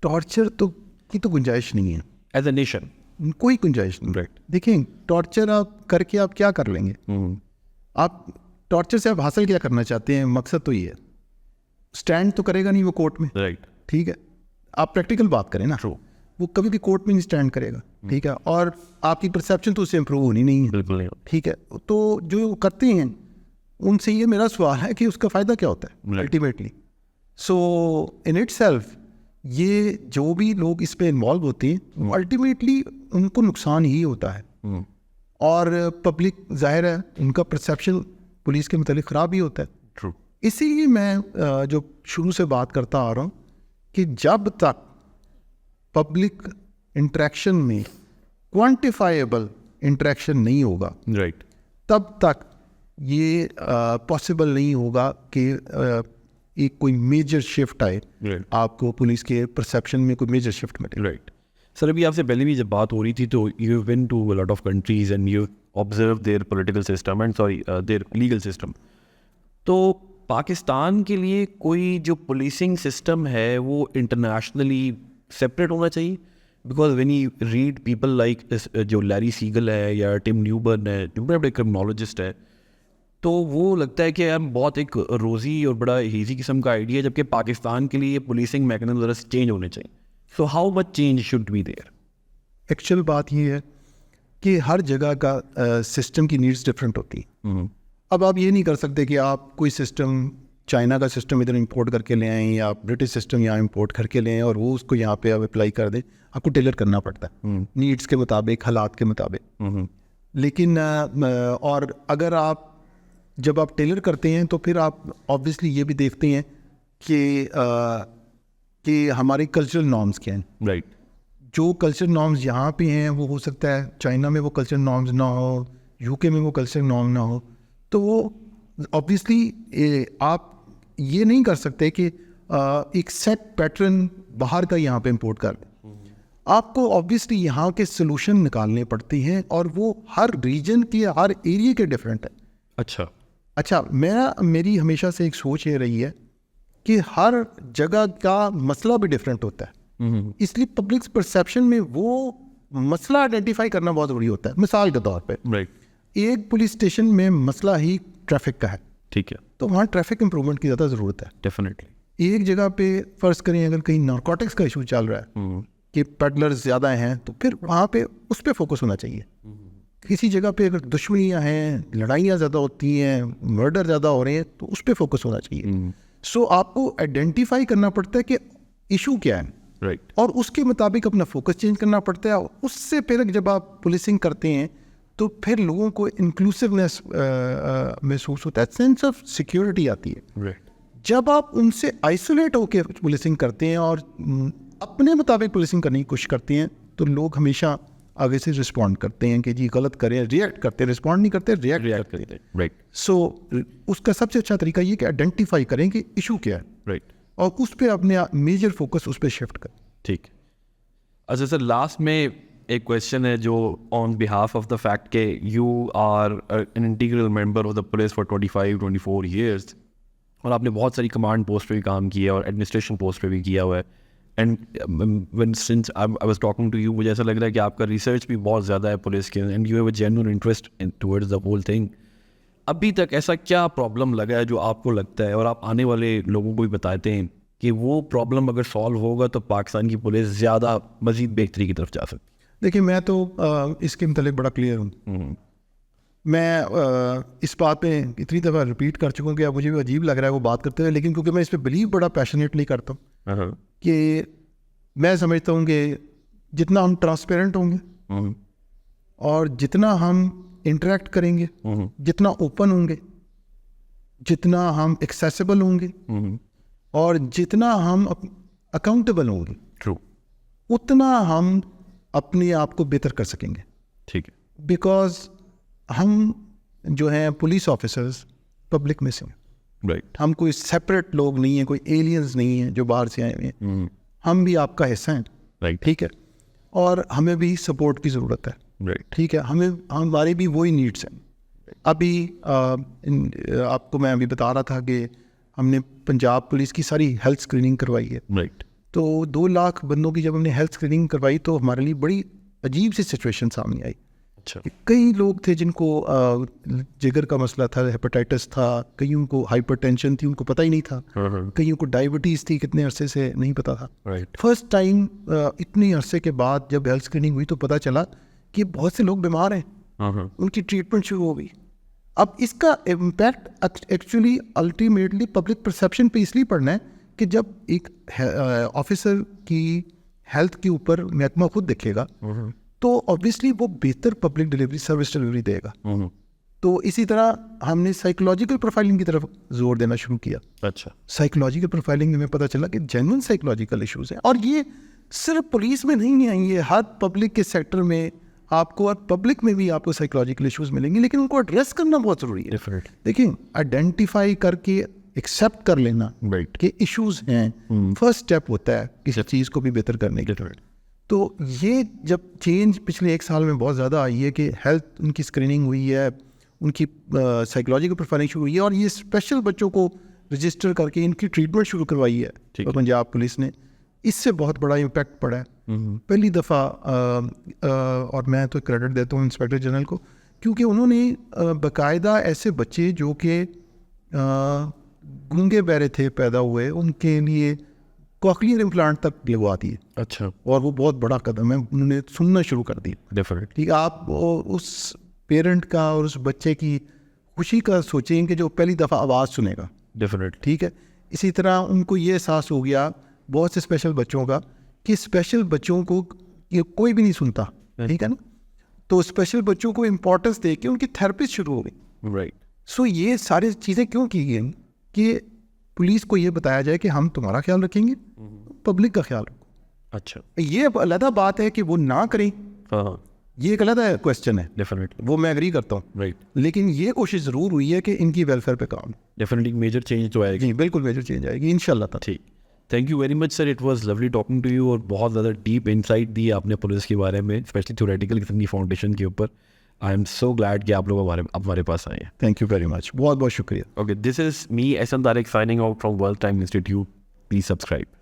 ٹارچر تو کی تو گنجائش نہیں ہے ایز اے نیشن، کوئی گنجائش نہیں. رائٹ. دیکھیں، ٹارچر آپ کر کے آپ کیا کر لیں گے؟ آپ ٹارچر سے آپ حاصل کیا کرنا چاہتے ہیں؟ مقصد تو یہ ہے، اسٹینڈ تو کرے گا نہیں وہ کورٹ میں. رائٹ. ٹھیک ہے، آپ پریکٹیکل بات کریں نا، وہ کبھی بھی کورٹ میں نہیں اسٹینڈ کرے گا. ٹھیک ہے, اور آپ کی پرسیپشن تو اس سے امپروو ہونی نہیں ہے, بالکل نہیں. ٹھیک ہے. تو جو کرتے ہیں ان سے یہ میرا سوال ہے کہ اس کا فائدہ کیا ہوتا ہے ultimately. So in it self یہ جو بھی لوگ اس پہ انوالو ہوتے ہیں الٹیمیٹلی ان کو نقصان ہی ہوتا ہے, اور پبلک ظاہر ہے ان کا پرسیپشن پولیس کے متعلق خراب ہی ہوتا ہے. ٹرو. اسی لیے میں جو شروع سے بات کرتا آ رہا ہوں کہ جب تک پبلک انٹریکشن میں کوانٹیفائیبل انٹریکشن نہیں ہوگا, رائٹ, تب تک یہ پاسبل نہیں ہوگا کہ ایک کوئی میجر شفٹ آئے, آپ کو پولیس کے پرسیپشن میں کوئی میجر شفٹ ملے. رائٹ. سر ابھی آپ سے پہلے بھی جب بات ہو رہی تھی تو you been to lot of countries and you observe their political system and their legal system. تو پاکستان کے لیے کوئی جو پولیسنگ سسٹم ہے وہ انٹرنیشنلی سپریٹ ہونا چاہیے, because when you read people like جو لیری سیگل ہے یا ٹم نیوبرن ہے جو بڑے بڑے کرمنالوجسٹ ہے, تو وہ لگتا ہے کہ ہم بہت ایک روزی اور بڑا ہیزی قسم کا آئیڈیا, جبکہ پاکستان کے لیے پولیسنگ میکنزم ذرا چینج ہونے چاہیے. So how much change should be there? Actual بات یہ ہے کہ ہر جگہ کا سسٹم کی نیڈس ڈفرینٹ ہوتی ہیں. اب آپ یہ نہیں کر سکتے کہ آپ کوئی سسٹم چائنا کا سسٹم ادھر امپورٹ کر کے لے آئیں یا برٹش سسٹم یہاں امپورٹ کر کے لے آئیں اور وہ اس کو یہاں پہ اب اپلائی کر دیں. آپ کو ٹیلر کرنا پڑتا ہے نیڈس کے مطابق, حالات کے مطابق. لیکن اور اگر آپ جب آپ ٹیلر کرتے ہیں تو پھر آپ آبویسلی یہ بھی دیکھتے ہیں کہ ہمارے کلچرل نارمس کیا ہیں. رائٹ. جو کلچرل نارمز یہاں پہ ہیں وہ ہو سکتا ہے چائنا میں وہ کلچرل نارمز نہ ہو, یو کے میں وہ کلچرل نارم نہ ہو. تو وہ آبویسلی آپ یہ نہیں کر سکتے کہ ایک سیٹ پیٹرن باہر کا یہاں پہ امپورٹ کر دیں. آپ کو آبویسلی یہاں کے سلوشن نکالنے پڑتے ہیں اور وہ ہر ریجن کے ہر ایریے کے ڈفرینٹ ہے. اچھا میری ہمیشہ سے ایک سوچ یہ رہی ہے کہ ہر جگہ کا مسئلہ بھی ڈفرینٹ ہوتا ہے, اس لیے پبلک پرسیپشن میں وہ مسئلہ آئیڈینٹیفائی کرنا بہت ضروری ہوتا ہے. مثال کے طور پہ ایک پولیس اسٹیشن میں مسئلہ ہی ٹریفک کا ہے, ٹھیک ہے, تو وہاں ٹریفک امپرومنٹ کی زیادہ ضرورت ہے. ڈیفینیٹلی. ایک جگہ پہ فرض کریں اگر کہیں نارکوٹکس کا ایشو چل رہا ہے کہ پیڈلرز زیادہ ہیں, تو پھر وہاں پہ اس پہ فوکس ہونا چاہیے. کسی جگہ پہ اگر دشمنیاں ہیں, لڑائیاں زیادہ ہوتی ہیں, مرڈر زیادہ ہو رہے ہیں, تو اس پہ فوکس ہونا چاہیے. سو آپ کو آئیڈینٹیفائی کرنا پڑتا ہے کہ ایشو کیا ہے, رائٹ, اور اس کے مطابق اپنا فوکس چینج کرنا پڑتا ہے. اس سے پھر جب آپ پولیسنگ کرتے ہیں تو پھر لوگوں کو انکلوسیونیس محسوس ہوتا ہے, سینس آف سیکیورٹی آتی ہے. رائٹ. جب آپ ان سے آئسولیٹ ہو کے پولیسنگ کرتے ہیں اور اپنے مطابق پولیسنگ کرنے کی کوشش کرتے ہیں, تو لوگ ہمیشہ آگے سے رسپونڈ کرتے ہیں کہ جی غلط کریں, ریئیکٹ کرتے ہیں, رسپونڈ نہیں کرتے, ریئیکٹ کرتے ہیں. رائٹ. سو اس کا سب سے اچھا طریقہ یہ کہ آئیڈینٹیفائی کریں کہ ایشو کیا ہے, رائٹ, اور اس پہ اپنے میجر فوکس اس پہ شفٹ کریں. ٹھیک. اچھا سر, لاسٹ میں ایک کویشچن ہے جو on behalf of the fact کہ you are an integral member of the police for 25-24 years, اور آپ نے بہت ساری کمانڈ پوسٹ پہ بھی کام کیا اور ایڈمنسٹریشن پوسٹ پہ بھی کیا ہوا ہے. And when since I was talking to you, مجھے ایسا لگ رہا ہے کہ آپ کا ریسرچ بھی بہت زیادہ ہے پولیس کے, and you have a genuine interest towards the whole thing. ابھی تک ایسا کیا پرابلم لگا ہے جو آپ کو لگتا ہے, اور آپ آنے والے لوگوں کو بھی بتاتے ہیں کہ وہ پرابلم اگر سالو ہوگا تو پاکستان کی پولیس زیادہ مزید بہتری کی طرف جا سکتی؟ دیکھیے میں تو اس کے متعلق بڑا کلیئر ہوں. میں اس بات پہ اتنی دفعہ ریپیٹ کر چکا ہوں کہ اب مجھے بھی عجیب لگ رہا ہے وہ بات کرتے ہوئے, لیکن کیونکہ میں اس پہ بلیو بڑا پیشنیٹلی کرتا ہوں کہ میں سمجھتا ہوں کہ جتنا ہم ٹرانسپیرنٹ ہوں گے اور جتنا ہم انٹریکٹ کریں گے, جتنا اوپن ہوں گے, جتنا ہم ایکسیسیبل ہوں گے, اور جتنا ہم اکاؤنٹیبل ہوں گے, اتنا ہم اپنے آپ کو بہتر کر سکیں گے. ٹھیک ہے. بیکاز ہم جو ہیں پولیس آفیسرز پبلک میں سے ہیں, رائٹ, ہم کوئی سیپریٹ لوگ نہیں ہیں, کوئی ایلینز نہیں ہیں جو باہر سے آئے ہوئے ہیں, ہم بھی آپ کا حصہ ہیں. رائٹ. ٹھیک ہے. اور ہمیں بھی سپورٹ کی ضرورت ہے. رائٹ. ٹھیک ہے. ہماری بھی وہی نیڈس ہیں. ابھی آپ کو میں ابھی بتا رہا تھا کہ ہم نے پنجاب پولیس کی ساری ہیلتھ اسکریننگ کروائی ہے. رائٹ. تو 2 لاکھ بندوں کی جب ہم نے ہیلتھ اسکریننگ کروائی تو ہمارے لیے بڑی عجیب سی سچویشن سامنے آئی اچھا کئی لوگ تھے جن کو جگر کا مسئلہ تھا, ہیپاٹائٹس تھا, کئیوں کو ہائپر ٹینشن تھی, ان کو پتہ ہی نہیں تھا, کئیوں کو ڈائبٹیز تھی, کتنے عرصے سے نہیں پتا تھا. رائٹ فرسٹ ٹائم اتنے عرصے کے بعد جب ہیلتھ اسکریننگ ہوئی تو پتہ چلا کہ بہت سے لوگ بیمار ہیں, ان کی ٹریٹمنٹ شروع ہو گئی. اب اس کا impact actually ultimately public perception پہ اس لیے پڑنا ہے کہ جب ایک آفیسر کی ہیلتھ کے اوپر محکمہ خود دیکھے گا تو آبویسلی وہ بہتر پبلک ڈلیوری سروس ڈلیوری دے گا. تو اسی طرح ہم نے سائیکولوجیکل پروفائلنگ کی طرف زور دینا شروع کیا. اچھا سائیکولوجیکل پروفائلنگ میں ہمیں پتہ چلا کہ جینوئن سائیکولوجیکل ایشوز ہیں, اور یہ صرف پولیس میں نہیں ہیں, یہ ہر پبلک کے سیکٹر میں آپ کو, اور پبلک میں بھی آپ کو سائیکولوجیکل ایشوز ملیں گے, لیکن ان کو ایڈریس کرنا بہت ضروری ہے. ڈیفینیٹلی دیکھیں, آئیڈینٹیفائی کر کے ایکسیپٹ کر لینا رائٹ کہ ایشوز ہیں, فرسٹ اسٹیپ ہوتا ہے کسی چیز کو بھی بہتر کرنے کے. تو یہ جب چینج پچھلے 1 سال میں بہت زیادہ آئی ہے کہ ہیلتھ ان کی اسکریننگ ہوئی ہے, ان کی سائیکولوجیکل پروفائلنگ شروع ہوئی ہے, اور یہ اسپیشل بچوں کو رجسٹر کر کے ان کی ٹریٹمنٹ شروع کروائی ہے پنجاب پولیس نے, اس سے بہت بڑا امپیکٹ پڑا ہے. پہلی دفعہ اور میں تو کریڈٹ دیتا ہوں انسپیکٹر جنرل کو, کیونکہ انہوں نے باقاعدہ ایسے بچے جو کہ گونگے بہرے تھے پیدا ہوئے, ان کے لیے کوکلیئر امپلانٹ تک لگوا دیے. اچھا اور وہ بہت بڑا قدم ہے, انہوں نے سننا شروع کر دیا. ڈیفینیٹلی ٹھیک ہے, آپ اس پیرنٹ کا اور اس بچے کی خوشی کا سوچیں کہ جو پہلی دفعہ آواز سنے گا. ڈیفینیٹلی ٹھیک ہے, اسی طرح ان کو یہ احساس ہو گیا بہت سے اسپیشل بچوں کا کہ اسپیشل بچوں کو یہ کوئی بھی نہیں سنتا. ٹھیک ہے نا, تو اسپیشل بچوں کو امپورٹنس دے کے ان کی تھراپسٹ شروع ہو گئی. رائٹ سو یہ ساری چیزیں کیوں کی گئی کہ پولیس کو یہ بتایا جائے کہ ہم تمہارا خیال رکھیں گے, پبلک کا خیال رکھو. اچھا یہ علیحدہ بات ہے کہ وہ نہ کریں, ہاں یہ ایک علیحدہ کویسچن ہے, ڈیفینیٹلی وہ میں ایگری کرتا ہوں, رائٹ لیکن یہ کوشش ضرور ہوئی ہے کہ ان کی ویلفیئر پہ کام. ڈیفینیٹلی میجر چینج تو آئے گی. جی بالکل میجر چینج آئے گی انشاء اللہ. ٹھیک, thank you very much sir, it was lovely talking to you, اور بہت زیادہ ڈیپ انسائٹ دی آپ نے پولیس کے بارے میں, اسپیشلی تھیوریٹیکل اتنی فاؤنڈیشن کے اوپر. آئی ایم سو گلیڈ کہ آپ لوگ ہمارے پاس آئے ہیں. تھینک یو ویری مچ, بہت بہت شکریہ. Okay, this is me Ahsan Tariq signing out from world time institute. Please subscribe.